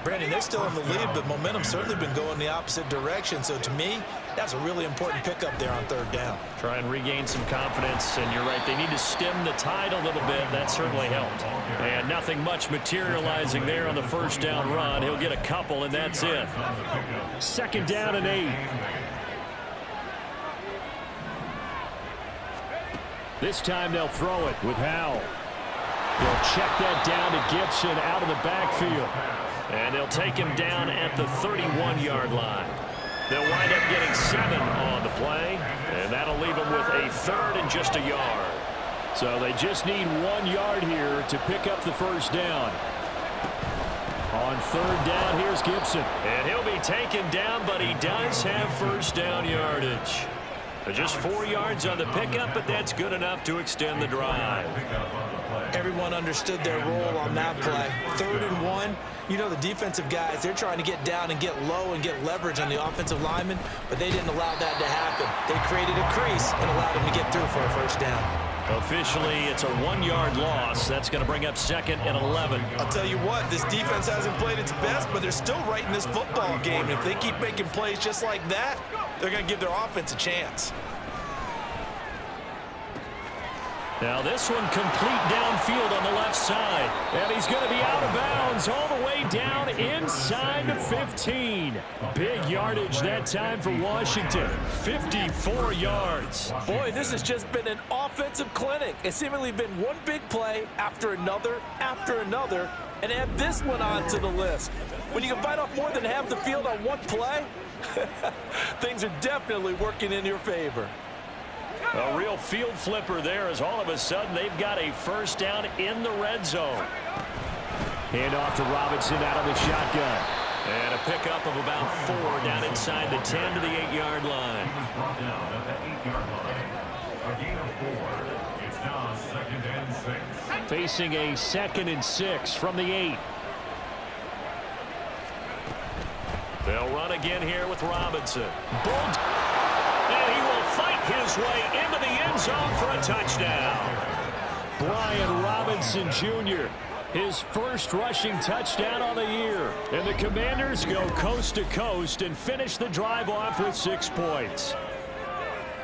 Brandon, they're still in the lead, but momentum's certainly been going the opposite direction. So to me, that's a really important pickup there on 3rd down. Try and regain some confidence, and you're right, they need to stem the tide a little bit. That certainly helped. And nothing much materializing there on the first down run. He'll get a couple, and that's it. 2nd down and 8. This time they'll throw it with Howell. They'll check that down to Gibson out of the backfield. And they'll take him down at the 31-yard line. They'll wind up getting 7 on the play, and that'll leave them with a 3rd and just a yard. So they just need 1 yard here to pick up the first down. On 3rd down, here's Gibson. And he'll be taken down, but he does have first down yardage. Just 4 yards on the pickup, but that's good enough to extend the drive. Everyone understood their role on that play. 3rd and 1. You know, the defensive guys, they're trying to get down and get low and get leverage on the offensive linemen, but they didn't allow that to happen. They created a crease and allowed them to get through for a first down. Officially, it's a 1-yard loss. That's going to bring up 2nd and 11. I'll tell you what, this defense hasn't played its best, but they're still right in this football game. And if they keep making plays just like that, they're going to give their offense a chance. Now this one complete downfield on the left side. And he's going to be out of bounds all the way down inside the 15. Big yardage that time for Washington. 54 yards. Boy, this has just been an offensive clinic. It's seemingly been one big play after another, and add this one on to the list. When you can bite off more than half the field on one play, things are definitely working in your favor. A real field flipper there as all of a sudden they've got a first down in the red zone. Hand off to Robinson out of the shotgun. And a pickup of about 4 down inside the 10 to the 8-yard line. Facing a 2nd and 6 from the 8. They'll run again here with Robinson. And he will fight his way into the end zone for a touchdown. Brian Robinson Jr., his first rushing touchdown on the year. And the Commanders go coast to coast and finish the drive off with 6 points.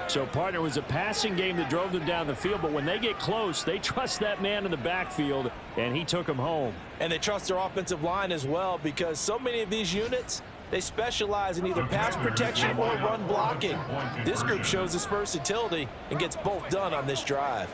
So, partner, was a passing game that drove them down the field, but when they get close, they trust that man in the backfield, and he took them home. And they trust their offensive line as well, because so many of these units, they specialize in either pass protection or run blocking. This group shows its versatility and gets both done on this drive.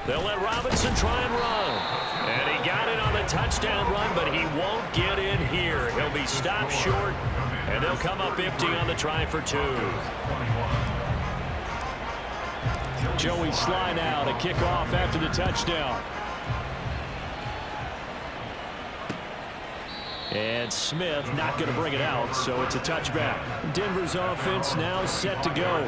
They'll let Robinson try and run. And he got it on the touchdown run, but he won't get in here. He'll be stopped short, and they'll come up empty on the try for 2. Joey Sly now to kick off after the touchdown. And Smith not going to bring it out, so it's a touchback. Denver's offense now set to go.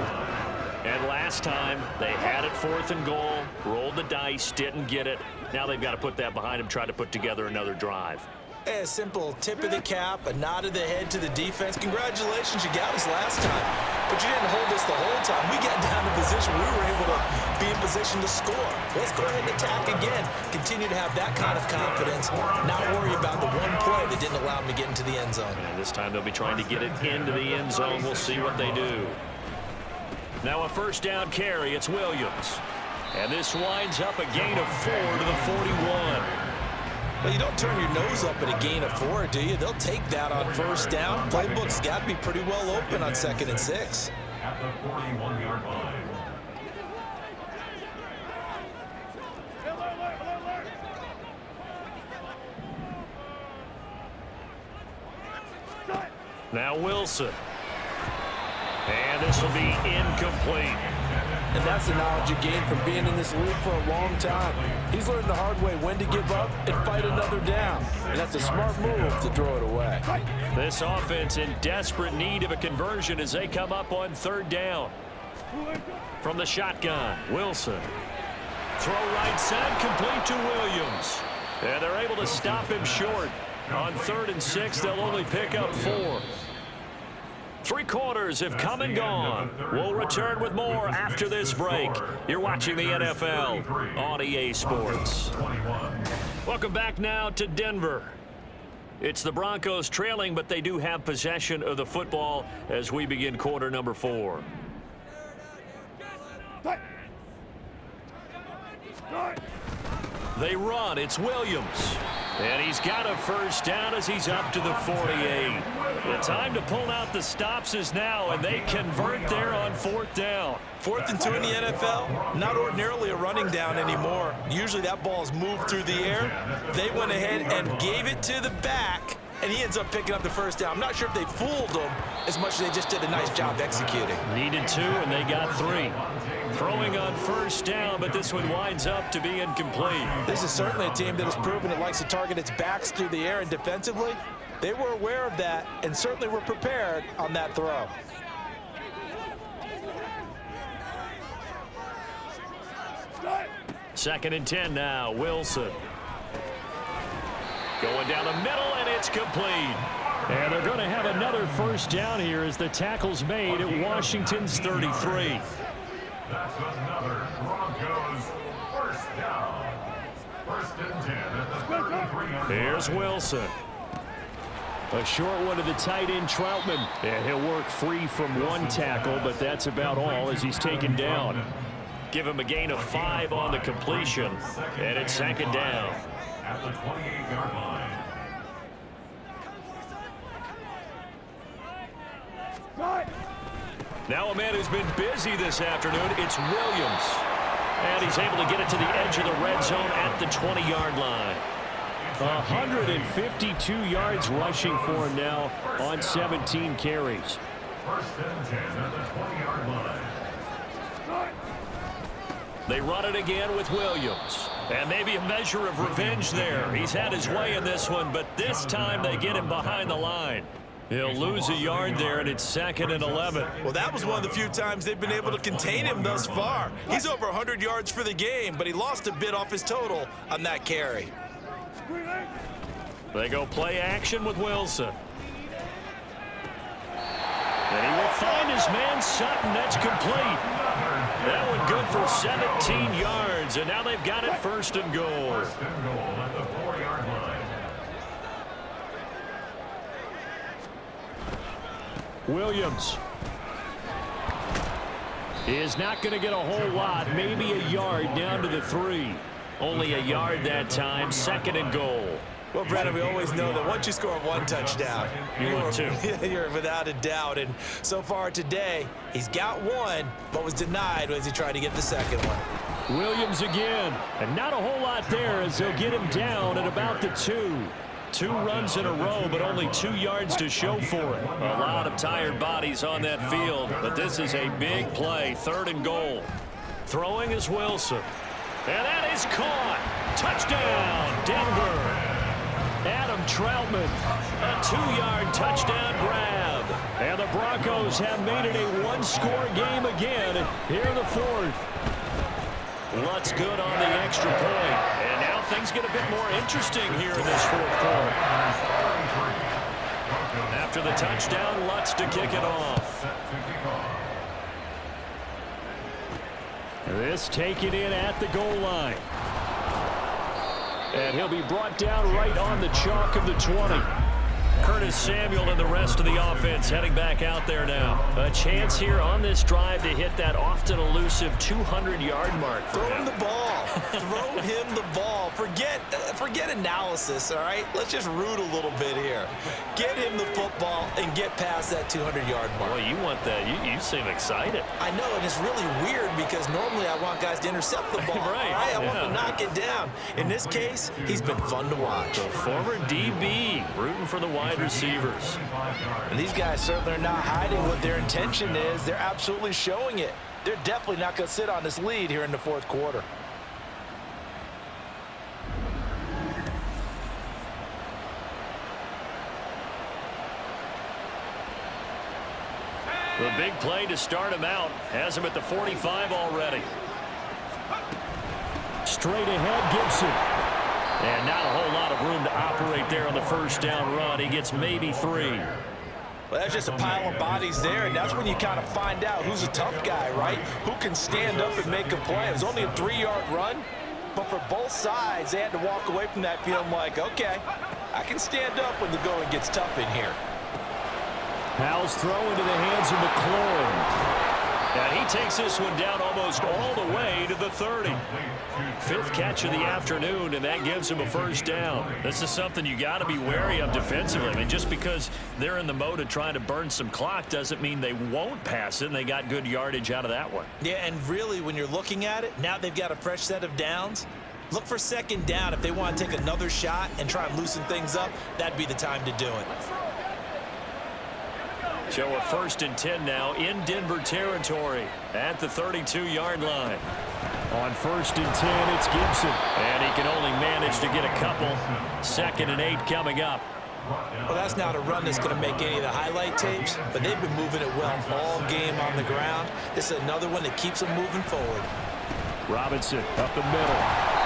And last time, they had it 4th and goal, rolled the dice, didn't get it. Now they've got to put that behind them, try to put together another drive. A simple tip of the cap, a nod of the head to the defense. Congratulations, you got us last time. but you didn't hold us the whole time. We got down to position. We were able to be in position to score. Let's go ahead and attack again. Continue to have that kind of confidence, not worry about the one play that didn't allow them to get into the end zone. And this time they'll be trying to get it into the end zone. We'll see what they do. Now a first down carry. It's Williams. And this winds up a gain of 4 to the 41. Well, you don't turn your nose up at a gain of 4, do you? They'll take that on first down. Playbook's got to be pretty well open on 2nd and 6. At the 41-yard line. Now Wilson. And this will be incomplete. And that's the knowledge you gain from being in this league for a long time. He's learned the hard way when to give up and fight another down. And that's a smart move to throw it away. This offense in desperate need of a conversion as they come up on 3rd down. From the shotgun, Wilson. Throw right side, complete to Williams. And they're able to stop him short. On 3rd and 6, they'll only pick up 4. 3 quarters have come and gone. We'll return with more after this break. You're watching the NFL on EA Sports. Welcome back now to Denver. It's the Broncos trailing, but they do have possession of the football as we begin quarter number 4. They run. It's Williams. And he's got a first down as he's up to the 48. The time to pull out the stops is now, and they convert there on 4th down. 4th and 2 in the NFL, not ordinarily a running down anymore. Usually that ball is moved through the air. They went ahead and gave it to the back, and he ends up picking up the first down. I'm not sure if they fooled him as much as they just did a nice job executing. Needed 2, and they got 3. Throwing on first down, but this one winds up to be incomplete. This is certainly a team that has proven it likes to target its backs through the air, and defensively, they were aware of that and certainly were prepared on that throw. Second and 10 now, Wilson. Going down the middle, and it's complete. And they're going to have another first down here as the tackle's made at Washington's 33. That's another Broncos first down. 1st and 10 at the 33-yard line. Here's Wilson. A short one to the tight end, Troutman. And he'll work free from one tackle, but that's about all as he's taken down. Give him a gain of 5 on the completion, and it's 2nd down. At the 28-yard line. Now a man who's been busy this afternoon, it's Williams. And he's able to get it to the edge of the red zone at the 20-yard line. 152 yards rushing for him now on 17 carries. 1st and 10 at the 20-yard line. They run it again with Williams. And maybe a measure of revenge there. He's had his way in this one, but this time they get him behind the line. He'll lose a yard there, and it's 2nd and 11. Well, that was one of the few times they've been able to contain him thus far. He's over 100 yards for the game, but he lost a bit off his total on that carry. They go play action with Wilson. And he will find his man Sutton. That's complete. That one good for 17 yards, and now they've got it 1st and goal. 1st and goal at the 4-yard line. Williams is not going to get a whole lot, maybe a yard down to the 3. Only a yard that time, 2nd and goal. Well, Brandon, we always know that once you score 1 touchdown, you're without a doubt. And so far today, he's got 1, but was denied as he tried to get the 2nd one. Williams again, and not a whole lot there as they'll get him down at about the 2. 2 runs in a row, but only 2 yards to show for it. A lot of tired bodies on that field, but this is a big play, 3rd and goal. Throwing is Wilson, and that is caught. Touchdown, Denver. Adam Troutman, a 2-yard touchdown grab. And the Broncos have made it a 1-score game again here in the 4th. Lutz good on the extra point. And now things get a bit more interesting here in this 4th quarter. After the touchdown, Lutz to kick it off. This taken in at the goal line. And he'll be brought down right on the chalk of the 20. Curtis Samuel and the rest of the offense heading back out there now. A chance here on this drive to hit that often elusive 200-yard mark. Throw him the ball. Throw him the ball. Forget analysis, all right? Let's just root a little bit here. Get him the football and get past that 200-yard mark. Boy, you want that. You seem excited. I know, and it's really weird because normally I want guys to intercept the ball. Right. All right? I want to knock it down. In this case, he's been fun to watch. The former DB rooting for the wide receivers. And these guys certainly are not hiding what their intention is. They're absolutely showing it. They're definitely not going to sit on this lead here in the fourth quarter. The big play to start him out has him at the 45 already. Straight ahead, Gibson. And not a whole lot of room to operate there on the first down run. He gets maybe 3. Well, that's just a pile of bodies there, and that's when you kind of find out who's a tough guy, right? Who can stand up and make a play. It was only a 3-yard run, but for both sides, they had to walk away from that feeling like, okay, I can stand up when the going gets tough in here. Powell's throw into the hands of McLaurin. And he takes this one down almost all the way to the 30. 5th catch of the afternoon, and that gives him a first down. This is something you got to be wary of defensively. I mean, just because they're in the mode of trying to burn some clock doesn't mean they won't pass it, and they got good yardage out of that one. Yeah, and really, when you're looking at it, now they've got a fresh set of downs. Look for second down. If they want to take another shot and try and loosen things up, that'd be the time to do it. So a 1st and 10 now in Denver territory at the 32-yard line. On 1st and 10, it's Gibson. And he can only manage to get a couple. 2nd and 8 coming up. Well, that's not a run that's going to make any of the highlight tapes, but they've been moving it well all game on the ground. This is another one that keeps them moving forward. Robinson up the middle.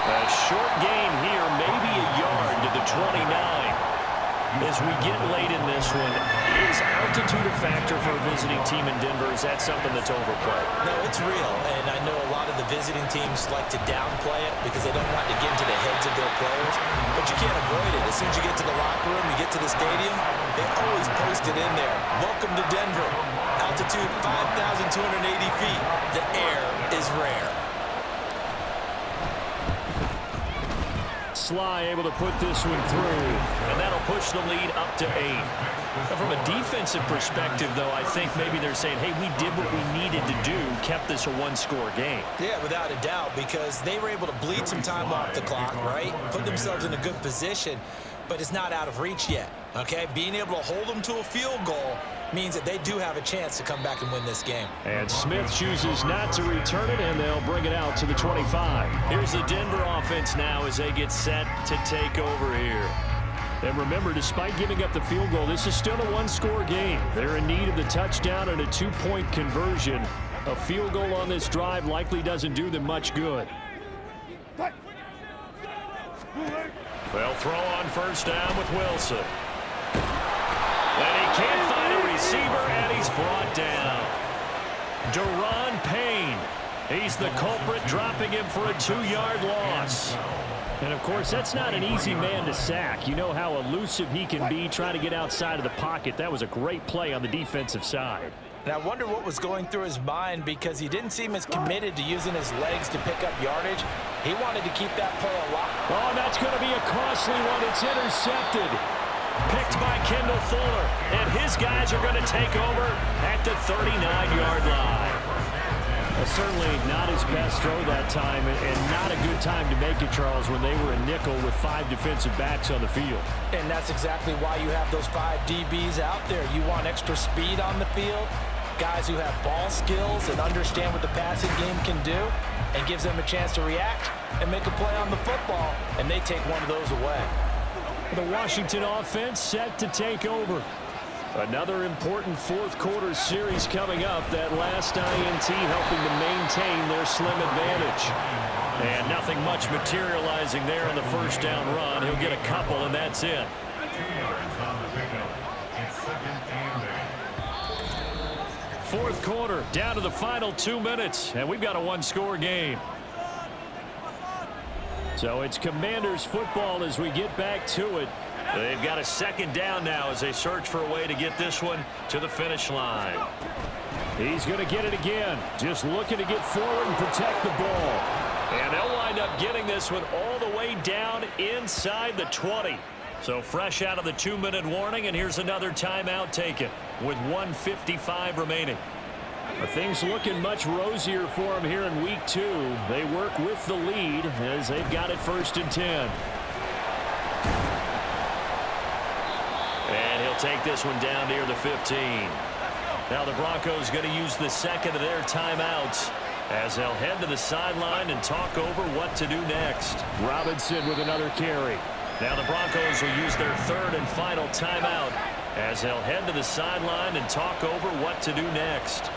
A short gain here, maybe a yard to the 29. As we get late in this one, is altitude a factor for a visiting team in Denver? Is that something that's overplayed? No, it's real, and I know a lot of the visiting teams like to downplay it because they don't want to get into the heads of their players, but you can't avoid it. As soon as you get to the locker room, you get to the stadium, they always post it in there. Welcome to Denver. Altitude 5,280 feet. The air is rare. Sly able to put this one through, and that'll push the lead up to 8. Now, from a defensive perspective, though, I think maybe they're saying, hey, we did what we needed to do, kept this a one-score game. Yeah, without a doubt, because they were able to bleed some time off the clock, right? Put themselves in a good position, but it's not out of reach yet, okay? Being able to hold them to a field goal means that they do have a chance to come back and win this game. And Smith chooses not to return it, and they'll bring it out to the 25. Here's the Denver offense now as they get set to take over here. And remember, despite giving up the field goal, this is still a one-score game. They're in need of the touchdown and a 2-point conversion. A field goal on this drive likely doesn't do them much good. They'll throw on first down with Wilson. And he can't find a receiver, and he's brought down. Deron Payne. He's the culprit, dropping him for a 2-yard loss. And, of course, that's not an easy man to sack. You know how elusive he can be trying to get outside of the pocket. That was a great play on the defensive side. And I wonder what was going through his mind because he didn't seem as committed to using his legs to pick up yardage. He wanted to keep that play alive. Oh, that's going to be a costly one. It's intercepted. Picked by Kendall Fuller. And his guys are going to take over at the 39-yard line. Certainly not his best throw that time, and not a good time to make it, Charles, when they were a nickel with 5 defensive backs on the field. And that's exactly why you have those 5 DBs out there. You want extra speed on the field, guys who have ball skills and understand what the passing game can do, and gives them a chance to react and make a play on the football, and they take one of those away. The Washington offense set to take over. Another important fourth-quarter series coming up. That last INT helping to maintain their slim advantage. And nothing much materializing there on the first down run. He'll get a couple, and that's it. 2 yards on the pickup. It's 2nd and 8. Fourth quarter, down to the final 2 minutes, and we've got a one-score game. So it's Commanders football as we get back to it. They've got a second down now as they search for a way to get this one to the finish line. He's going to get it again. Just looking to get forward and protect the ball. And they'll wind up getting this one all the way down inside the 20. So fresh out of the 2-minute warning, and here's another timeout taken with 1:55 remaining. Things looking much rosier for them here in week 2. They work with the lead as they've got it 1st and 10. And he'll take this one down near the 15. Now the Broncos going to use the second of their timeouts as they'll head to the sideline and talk over what to do next. Robinson with another carry. Now the Broncos will use their 3rd and final timeout as they'll head to the sideline and talk over what to do next.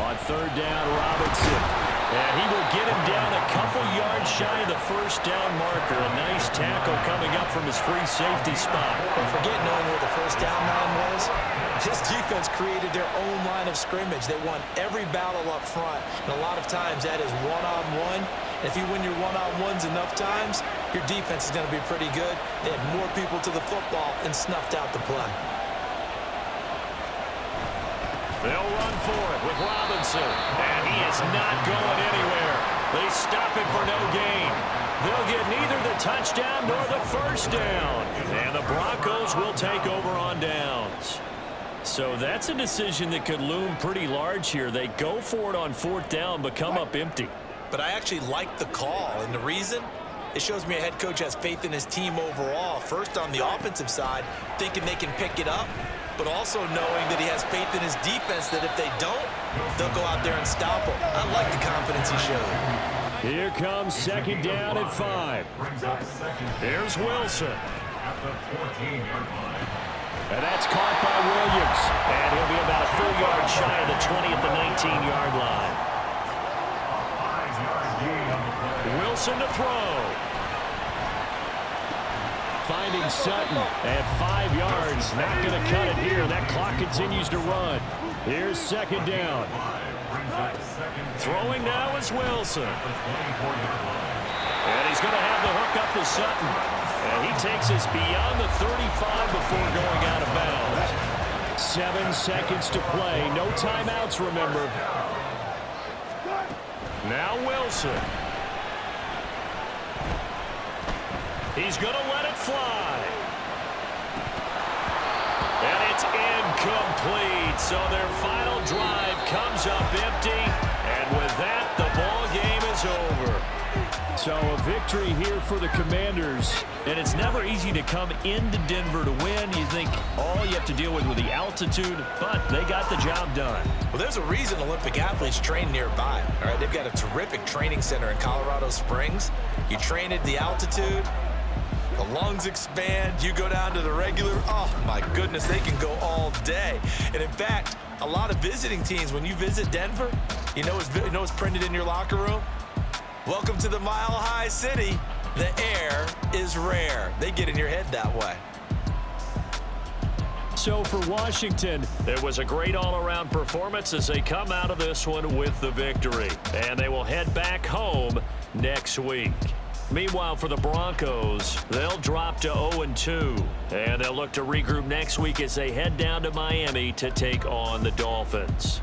On 3rd down, Robinson. And he will get him down a couple yards shy of the 1st down marker. A nice tackle coming up from his free safety spot. Don't forget knowing where the 1st down line was. This defense created their own line of scrimmage. They won every battle up front, and a lot of times that is one-on-one. If you win your one-on-ones enough times, your defense is going to be pretty good. They had more people to the football and snuffed out the play. They'll run for it with Robinson, and he is not going anywhere. They stop him for no gain. They'll get neither the touchdown nor the 1st down, and the Broncos will take over on downs. So that's a decision that could loom pretty large here. They go for it on 4th down, but come up empty. But I actually like the call, and the reason? It shows me a head coach has faith in his team overall. First, on the offensive side, thinking they can pick it up, but also knowing that he has faith in his defense that if they don't, they'll go out there and stop him. I like the confidence he showed. Here comes 2nd down and 5. Here's Wilson. At the 14-yard line. And that's caught by Williams. And he'll be about a full yard shy of the 20 at the 19-yard line. 5-yard gain on the play. Wilson to throw. Finding Sutton at 5 yards. Not going to cut it here. That clock continues to run. Here's 2nd down. Throwing now is Wilson. And he's going to have the hook up to Sutton. And he takes us beyond the 35 before going out of bounds. 7 seconds to play. No timeouts, remember. Now Wilson. He's going to let it fly. And it's incomplete. So their final drive comes up empty. And with that, the ball game is over. So a victory here for the Commanders. And it's never easy to come into Denver to win. You think all you have to deal with the altitude, but they got the job done. Well, there's a reason Olympic athletes train nearby. All right, they've got a terrific training center in Colorado Springs. You train at the altitude, the lungs expand, you go down to the regular, oh my goodness, they can go all day. And in fact, a lot of visiting teams, when you visit Denver, you know what's printed in your locker room? Welcome to the Mile High City. The air is rare. They get in your head that way. So for Washington, it was a great all-around performance as they come out of this one with the victory. And they will head back home next week. Meanwhile, for the Broncos, they'll drop to 0-2. And they'll look to regroup next week as they head down to Miami to take on the Dolphins.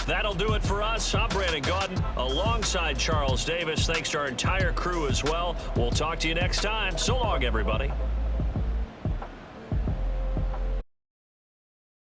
That'll do it for us. I'm Brandon Gaudin alongside Charles Davis. Thanks to our entire crew as well. We'll talk to you next time. So long, everybody.